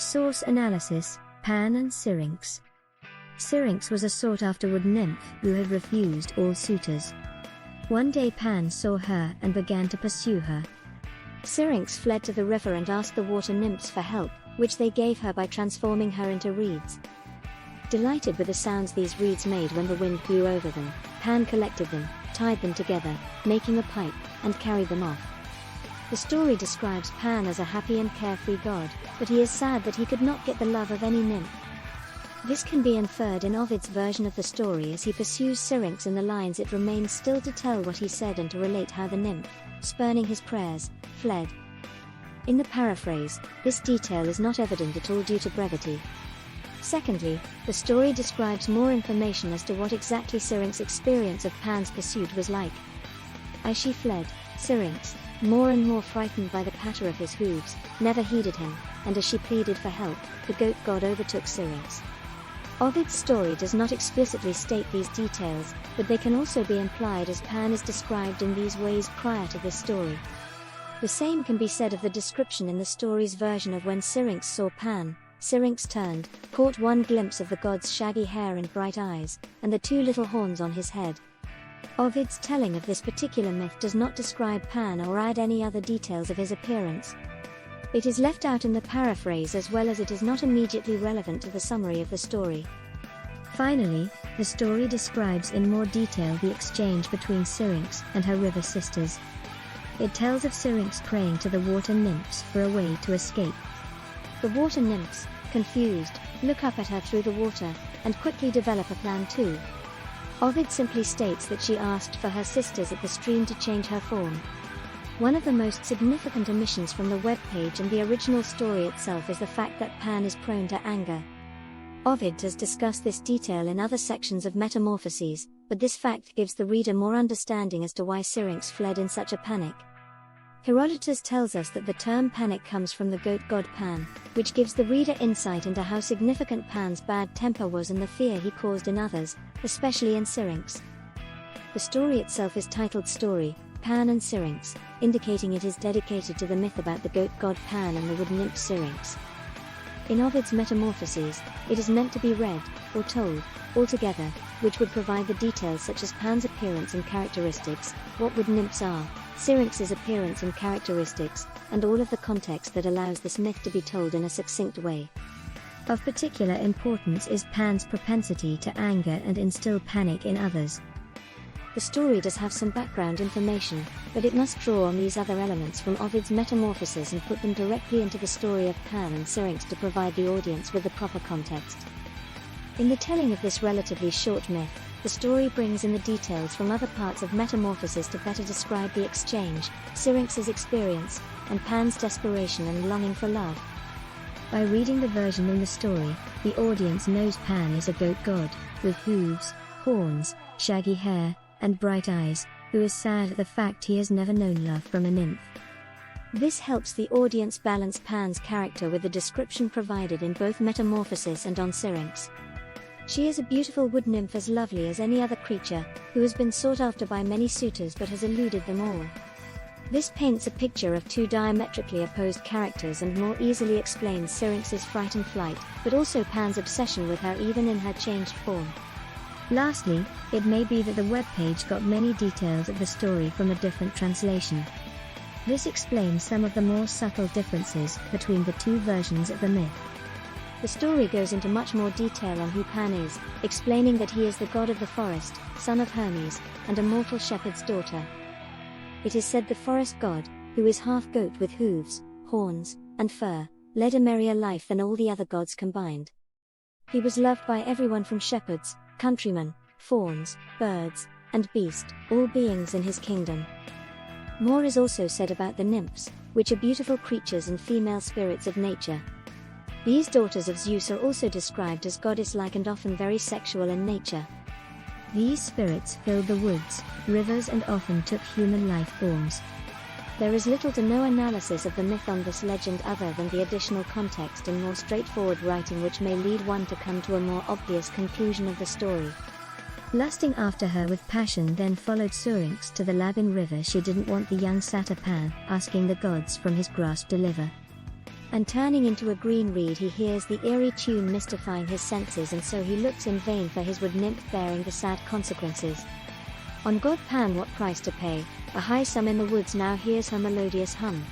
Source analysis: Pan and Syrinx. Syrinx was a sought-after wood-nymph who had refused all suitors. One day Pan saw her and began to pursue her. Syrinx fled to the river and asked the water nymphs for help, which they gave her by transforming her into reeds. Delighted with the sounds these reeds made when the wind blew over them, Pan collected them, tied them together, making a pipe, and carried them off. The story describes Pan as a happy and carefree god, but he is sad that he could not get the love of any nymph. This can be inferred in Ovid's version of the story as he pursues Syrinx in the lines "It remains still to tell what he said and to relate how the nymph, spurning his prayers, fled." In the paraphrase, this detail is not evident at all due to brevity. Secondly, the story describes more information as to what exactly Syrinx's experience of Pan's pursuit was like. As she fled, Syrinx, more and more frightened by the patter of his hooves, never heeded him, and as she pleaded for help, the goat god overtook Syrinx. Ovid's story does not explicitly state these details, but they can also be implied as Pan is described in these ways prior to this story. The same can be said of the description in the story's version of when Syrinx saw Pan. Syrinx turned, caught one glimpse of the god's shaggy hair and bright eyes, and the two little horns on his head. Ovid's telling of this particular myth does not describe Pan or add any other details of his appearance. It is left out in the paraphrase as well as it is not immediately relevant to the summary of the story. Finally, the story describes in more detail the exchange between Syrinx and her river sisters. It tells of Syrinx praying to the water nymphs for a way to escape. The water nymphs, confused, look up at her through the water, and quickly develop a plan too. Ovid simply states that she asked for her sisters at the stream to change her form. One of the most significant omissions from the webpage and the original story itself is the fact that Pan is prone to anger. Ovid has discussed this detail in other sections of Metamorphoses, but this fact gives the reader more understanding as to why Syrinx fled in such a panic. Herodotus tells us that the term panic comes from the goat god Pan, which gives the reader insight into how significant Pan's bad temper was and the fear he caused in others, especially in Syrinx. The story itself is titled Story, Pan and Syrinx, indicating it is dedicated to the myth about the goat god Pan and the wood-nymph Syrinx. In Ovid's Metamorphoses, it is meant to be read, or told, all together, which would provide the details such as Pan's appearance and characteristics, what wood-nymphs are, Syrinx's appearance and characteristics, and all of the context that allows this myth to be told in a succinct way. Of particular importance is Pan's propensity to anger and instill panic in others. The story does have some background information, but it must draw on these other elements from Ovid's Metamorphoses and put them directly into the story of Pan and Syrinx to provide the audience with the proper context. In the telling of this relatively short myth, the story brings in the details from other parts of Metamorphosis to better describe the exchange, Syrinx's experience, and Pan's desperation and longing for love. By reading the version in the story, the audience knows Pan is a goat god, with hooves, horns, shaggy hair, and bright eyes, who is sad at the fact he has never known love from a nymph. This helps the audience balance Pan's character with the description provided in both Metamorphosis and on Syrinx. She is a beautiful wood nymph as lovely as any other creature, who has been sought after by many suitors but has eluded them all. This paints a picture of two diametrically opposed characters and more easily explains Syrinx's fright and flight, but also Pan's obsession with her even in her changed form. Lastly, it may be that the webpage got many details of the story from a different translation. This explains some of the more subtle differences between the two versions of the myth. The story goes into much more detail on who Pan is, explaining that he is the god of the forest, son of Hermes, and a mortal shepherd's daughter. It is said the forest god, who is half goat with hooves, horns, and fur, led a merrier life than all the other gods combined. He was loved by everyone from shepherds, countrymen, fawns, birds, and beasts, all beings in his kingdom. More is also said about the nymphs, which are beautiful creatures and female spirits of nature. These daughters of Zeus are also described as goddess-like and often very sexual in nature. These spirits filled the woods, rivers and often took human life forms. There is little to no analysis of the myth on this legend other than the additional context and more straightforward writing which may lead one to come to a more obvious conclusion of the story. Lusting after her with passion then followed Syrinx to the Labin river. She didn't want the young satyr Pan, asking the gods from his grasp deliver. And turning into a green reed he hears the eerie tune mystifying his senses, and so he looks in vain for his wood-nymph bearing the sad consequences. On God Pan what price to pay, a high sum in the woods now hears her melodious hum.